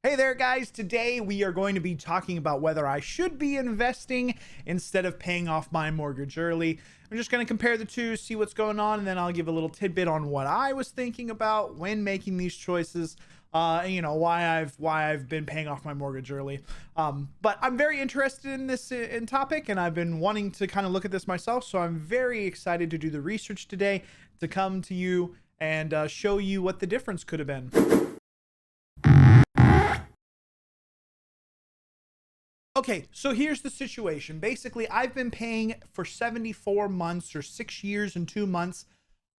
Hey there, guys. Today we are going to be talking about whether I should be investing instead of paying off my mortgage early. I'm just going to compare the two, see what's going on, and then I'll give a little tidbit on what I was thinking about when making these choices. Why I've been paying off my mortgage early. But I'm very interested in this in topic, and I've been wanting to kind of look at this myself. So I'm very excited to do the research today to come to you and show you what the difference could have been. Okay, so here's the situation. Basically, I've been paying for 74 months or 6 years and 2 months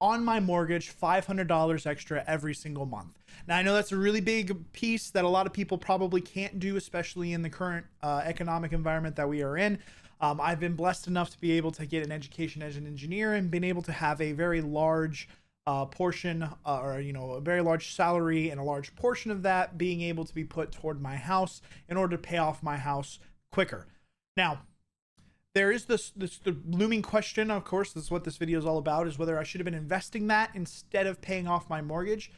on my mortgage, $500 extra every single month. Now, I know that's a really big piece that a lot of people probably can't do, especially in the current economic environment that we are in. I've been blessed enough to be able to get an education as an engineer and been able to have a very large portion a very large salary, and a large portion of that being able to be put toward my house in order to pay off my house quicker. Now, there is the looming question, of course. This is what this video is all about, is whether I should have been investing that instead of paying off my mortgage.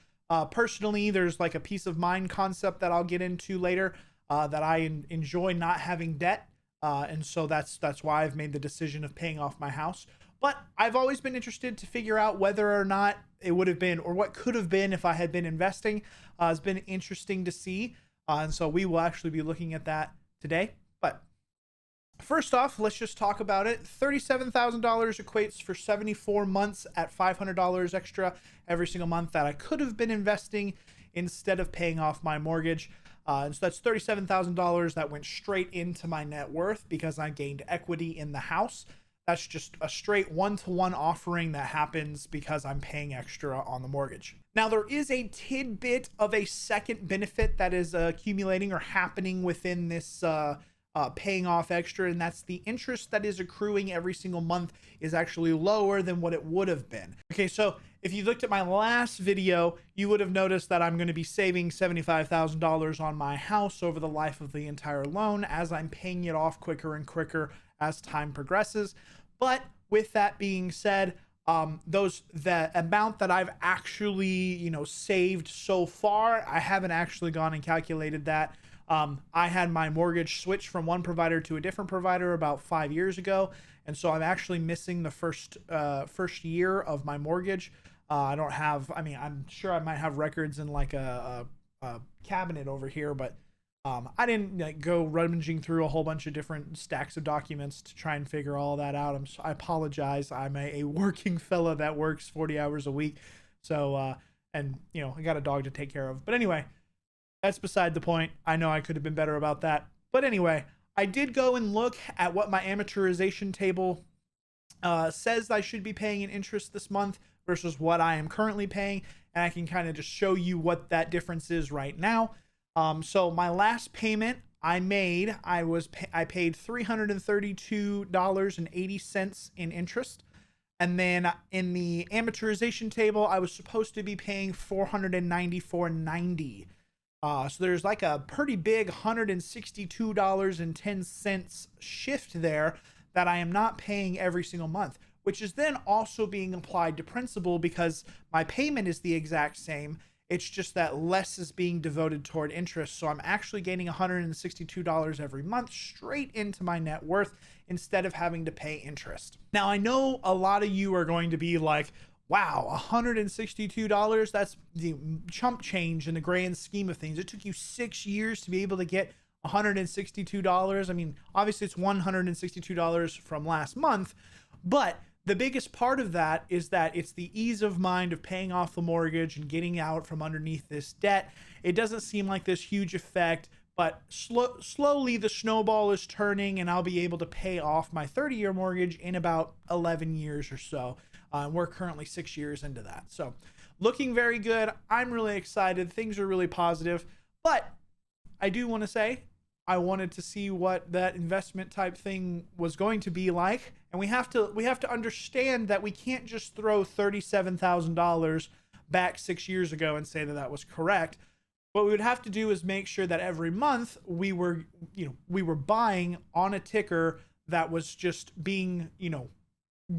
Personally, there's like a peace of mind concept that I'll get into later, that I enjoy not having debt, and so that's why I've made the decision of paying off my house. But I've always been interested to figure out whether or not it would have been, or what could have been if I had been investing. It's been interesting to see, and so we will actually be looking at that today. But first off, let's just talk about it. $37,000 equates for 74 months at $500 extra every single month that I could have been investing instead of paying off my mortgage. And so that's $37,000 that went straight into my net worth because I gained equity in the house. That's just a straight one-to-one offering that happens because I'm paying extra on the mortgage. Now, there is a tidbit of a second benefit that is accumulating or happening within this paying off extra, and that's the interest that is accruing every single month is actually lower than what it would have been. Okay, so if you looked at my last video, you would have noticed that I'm going to be saving $75,000 on my house over the life of the entire loan as I'm paying it off quicker and quicker as time progresses. But with that being said, the amount that I've actually, saved so far, I haven't actually gone and calculated that. I had my mortgage switch from one provider to a different provider about 5 years ago. And so I'm actually missing the first year of my mortgage. I'm sure I might have records in like a cabinet over here, but I didn't go rummaging through a whole bunch of different stacks of documents to try and figure all that out. I apologize. I'm a working fella that works 40 hours a week. So, I got a dog to take care of. But anyway, that's beside the point. I know I could have been better about that. But anyway, I did go and look at what my amortization table says I should be paying in interest this month versus what I am currently paying. And I can kind of just show you what that difference is right now. So my last payment I made, I paid $332.80 in interest. And then in the amortization table, I was supposed to be paying $494.90. So there's like a pretty big $162.10 shift there that I am not paying every single month, which is then also being applied to principal because my payment is the exact same. It's just that less is being devoted toward interest. So I'm actually gaining $162 every month straight into my net worth instead of having to pay interest. Now, I know a lot of you are going to be like, wow, $162, that's the chump change in the grand scheme of things. It took you 6 years to be able to get $162. I mean, obviously it's $162 from last month, but the biggest part of that is that it's the ease of mind of paying off the mortgage and getting out from underneath this debt. It doesn't seem like this huge effect, but slowly the snowball is turning, and I'll be able to pay off my 30-year mortgage in about 11 years or so. We're currently 6 years into that. So looking very good. I'm really excited. Things are really positive, but I do want to say I wanted to see what that investment type thing was going to be like. And we have to understand that we can't just throw $37,000 back 6 years ago and say that that was correct. What we would have to do is make sure that every month we were buying on a ticker that was just being,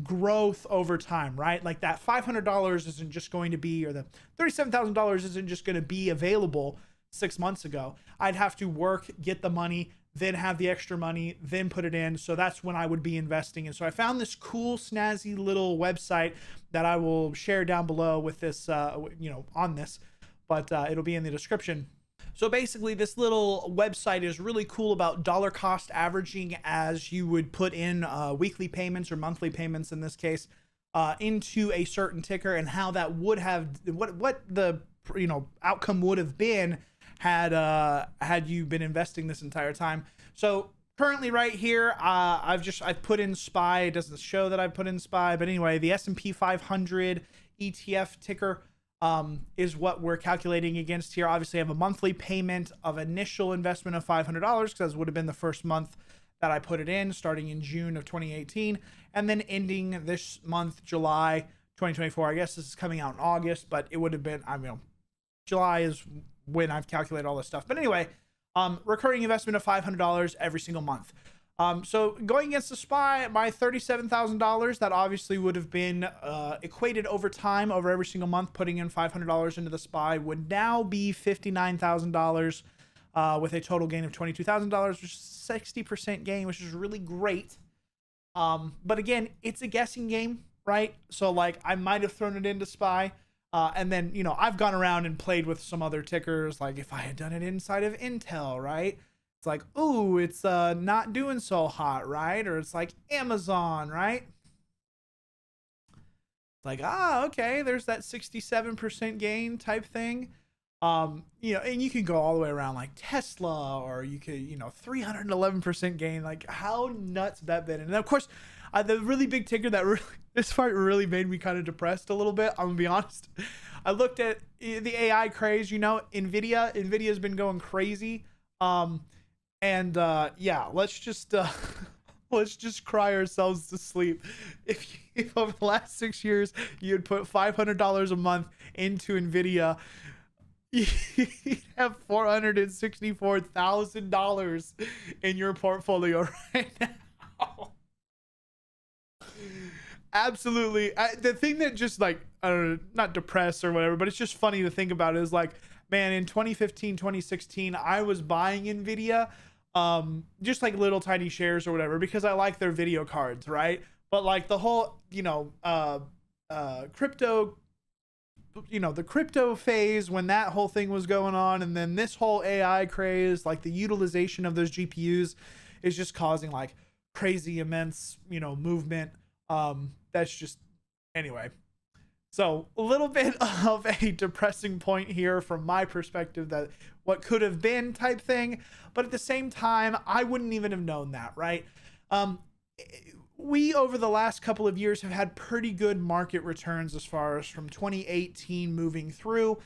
growth over time, right? Like that $500 isn't just going to be, or the $37,000 isn't just going to be available 6 months ago. I'd have to work, get the money, then have the extra money, then put it in. So that's when I would be investing. And so I found this cool, snazzy little website that I will share down below with this, on this, but it'll be in the description. So basically, this little website is really cool about dollar cost averaging, as you would put in weekly payments or monthly payments in this case into a certain ticker, and how that would have what the outcome would have been had you been investing this entire time. So currently right here, I've put in SPY. It doesn't show that I've put in SPY, but anyway, the S&P 500 ETF ticker is what we're calculating against here. Obviously, I have a monthly payment of initial investment of $500, because would have been the first month that I put it in, starting in June of 2018, and then ending this month, July 2024. I guess this is coming out in August, but it would have been, July is when I've calculated all this stuff. But anyway, recurring investment of $500 every single month. So going against the SPY, my $37,000, that obviously would have been equated over time, over every single month, putting in $500 into the SPY, would now be $59,000 with a total gain of $22,000, which is 60% gain, which is really great. But again, it's a guessing game, right? So like, I might have thrown it into SPY. And then, I've gone around and played with some other tickers. Like if I had done it inside of Intel, right? It's like, ooh, it's not doing so hot, right? Or it's like Amazon, right? It's like, okay, there's that 67% gain type thing. And you can go all the way around like Tesla, or you could, 311% gain. Like, how nuts that been? And of course, the really big ticker that this part really made me kind of depressed a little bit. I'm gonna be honest. I looked at the AI craze, Nvidia. Nvidia's been going crazy. Let's just cry ourselves to sleep. If over the last 6 years you had put $500 a month into Nvidia, you'd have $464,000 in your portfolio right now. Absolutely. The thing that just like, I don't know, not depressed or whatever, but it's just funny to think about is like, man, in 2015, 2016, I was buying Nvidia, just like little tiny shares or whatever, because I like their video cards, right? But like the whole, crypto, the crypto phase, when that whole thing was going on, and then this whole AI craze, like the utilization of those GPUs is just causing like crazy immense, movement. That's just, anyway. So a little bit of a depressing point here from my perspective, that what could have been type thing, but at the same time, I wouldn't even have known that, right? We, over the last couple of years, have had pretty good market returns as far as from 2018 moving through.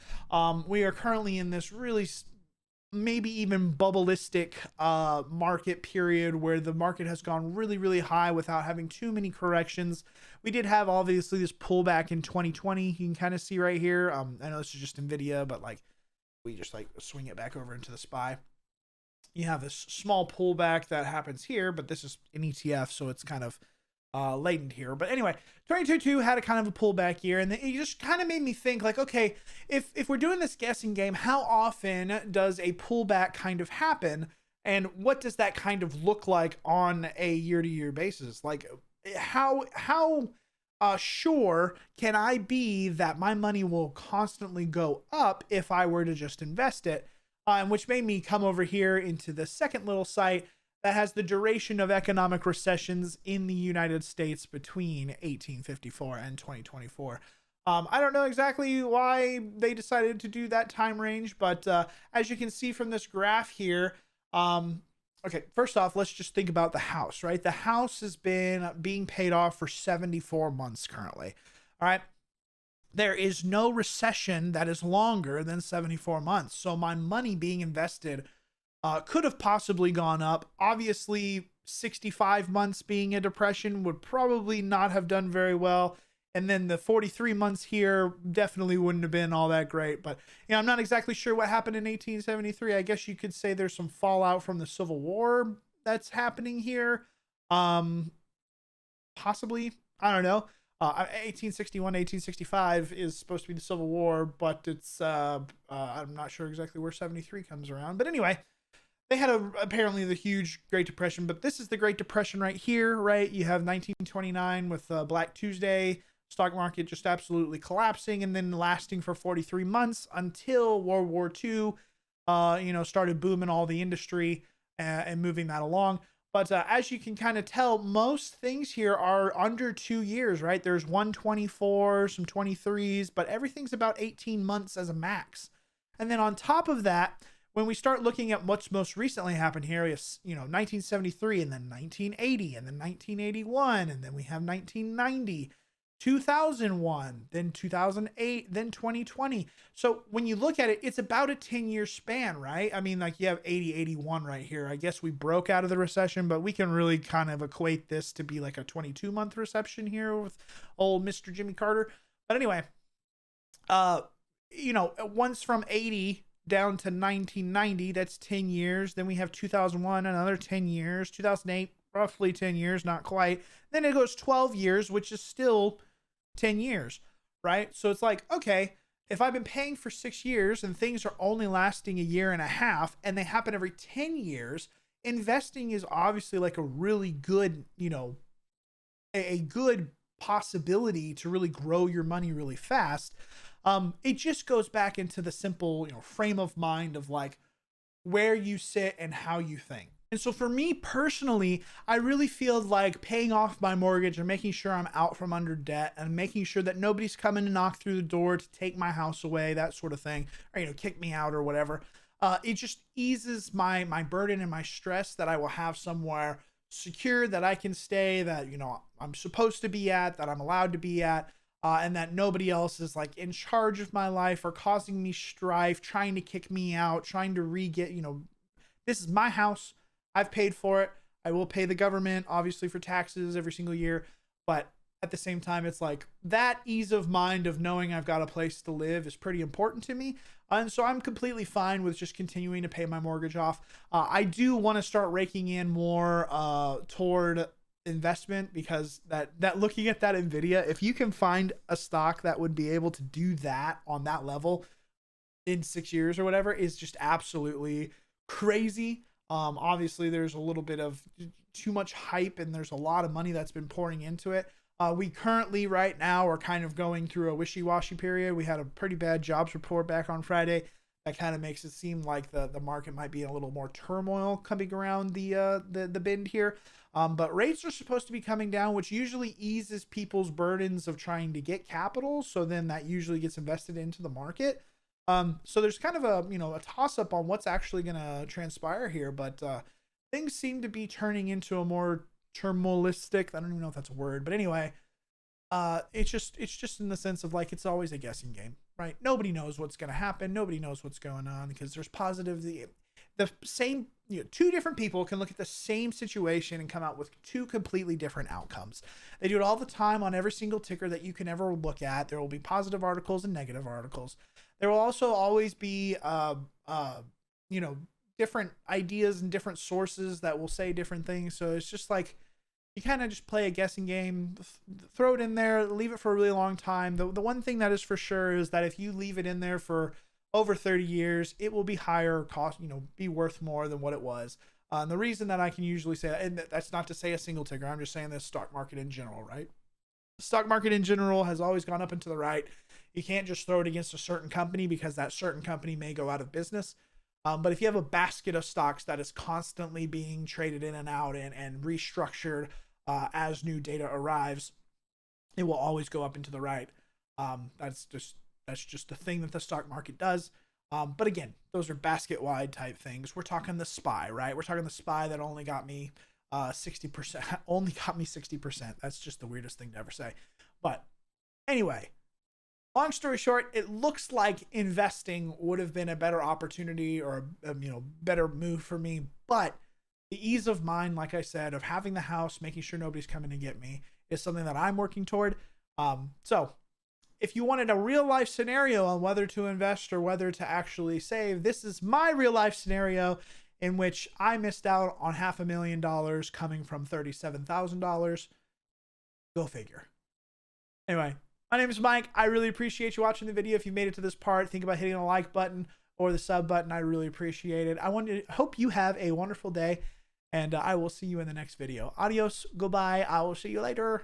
We are currently in this really maybe even bubbleistic market period, where the market has gone really, really high without having too many corrections. We did have obviously this pullback in 2020. You can kind of see right here. I know this is just Nvidia, but like we just like swing it back over into the SPY. You have this small pullback that happens here, but this is an ETF, so it's kind of latent here. But anyway, 2022 had a kind of a pullback year, and it just kind of made me think like, okay, if we're doing this guessing game, how often does a pullback kind of happen, and what does that kind of look like on a year-to-year basis? Like how sure can I be that my money will constantly go up if I were to just invest it? Which made me come over here into the second little site that has the duration of economic recessions in the United States between 1854 and 2024. I don't know exactly why they decided to do that time range, but as you can see from this graph here, okay, first off, let's just think about the house, right? The house has been being paid off for 74 months currently, all right? There is no recession that is longer than 74 months. So my money being invested could have possibly gone up. Obviously, 65 months being a depression would probably not have done very well. And then the 43 months here definitely wouldn't have been all that great. But, I'm not exactly sure what happened in 1873. I guess you could say there's some fallout from the Civil War that's happening here. Possibly. I don't know. 1861, 1865 is supposed to be the Civil War, but it's I'm not sure exactly where 73 comes around. But anyway, they had apparently the huge Great Depression, but this is the Great Depression right here, right? You have 1929 with Black Tuesday, stock market just absolutely collapsing, and then lasting for 43 months until World War II, started booming all the industry and moving that along. But as you can kind of tell, most things here are under 2 years, right? There's 124, some 23s, but everything's about 18 months as a max. And then on top of that, when we start looking at what's most recently happened here, is 1973, and then 1980, and then 1981, and then we have 1990, 2001, then 2008, then 2020. So when you look at it, it's about a 10-year span, right? I mean, like you have 80, 81 right here. I guess we broke out of the recession, but we can really kind of equate this to be like a 22-month recession here with old Mr. Jimmy Carter. But anyway, once from 80 down to 1990, that's 10 years. Then we have 2001, another 10 years, 2008, roughly 10 years, not quite. Then it goes 12 years, which is still 10 years, right? So it's like, okay, if I've been paying for 6 years and things are only lasting a year and a half and they happen every 10 years, investing is obviously like a really good, a good possibility to really grow your money really fast. It just goes back into the simple, frame of mind of like where you sit and how you think. And so for me personally, I really feel like paying off my mortgage and making sure I'm out from under debt and making sure that nobody's coming to knock through the door to take my house away, that sort of thing, or, kick me out or whatever. It just eases my burden and my stress that I will have somewhere secure that I can stay, that, I'm supposed to be at, that I'm allowed to be at. And that nobody else is like in charge of my life or causing me strife, trying to kick me out, trying to this is my house. I've paid for it. I will pay the government, obviously, for taxes every single year. But at the same time, it's like that ease of mind of knowing I've got a place to live is pretty important to me. And so I'm completely fine with just continuing to pay my mortgage off. I do want to start raking in more toward investment, because that looking at that Nvidia, if you can find a stock that would be able to do that on that level in 6 years or whatever, is just absolutely crazy. Obviously there's a little bit of too much hype and there's a lot of money that's been pouring into it. We currently right now are kind of going through a wishy-washy period. We had a pretty bad jobs report back on Friday. That kind of makes it seem like the market might be in a little more turmoil coming around the bend here. But rates are supposed to be coming down, which usually eases people's burdens of trying to get capital. So then that usually gets invested into the market. So there's kind of a toss up on what's actually going to transpire here. But things seem to be turning into a more turmoilistic. I don't even know if that's a word, but anyway, it's just in the sense of like, it's always a guessing game, right? Nobody knows what's going to happen. Nobody knows what's going on, because there's the same, two different people can look at the same situation and come out with two completely different outcomes. They do it all the time on every single ticker that you can ever look at. There will be positive articles and negative articles. There will also always be, different ideas and different sources that will say different things. So it's just like, you kind of just play a guessing game, throw it in there, leave it for a really long time. The one thing that is for sure is that if you leave it in there for over 30 years, it will be higher cost, be worth more than what it was. And the reason that I can usually say that, and that's not to say a single ticker, I'm just saying the stock market in general, right? The stock market in general has always gone up and to the right. You can't just throw it against a certain company, because that certain company may go out of business. But if you have a basket of stocks that is constantly being traded in and out and restructured as new data arrives, it will always go up and to the right. That's just the thing that the stock market does. But again, those are basket wide type things. We're talking the SPY, right? We're talking the SPY that only got me 60%, only got me 60%. That's just the weirdest thing to ever say. But anyway, long story short, it looks like investing would have been a better opportunity or a better move for me. But the ease of mind, like I said, of having the house, making sure nobody's coming to get me, is something that I'm working toward. So if you wanted a real life scenario on whether to invest or whether to actually save, this is my real life scenario in which I missed out on $500,000 coming from $37,000. Go figure. Anyway, my name is Mike. I really appreciate you watching the video. If you made it to this part, think about hitting the like button or the sub button. I really appreciate it. Hope you have a wonderful day, and I will see you in the next video. Adios. Goodbye. I will see you later.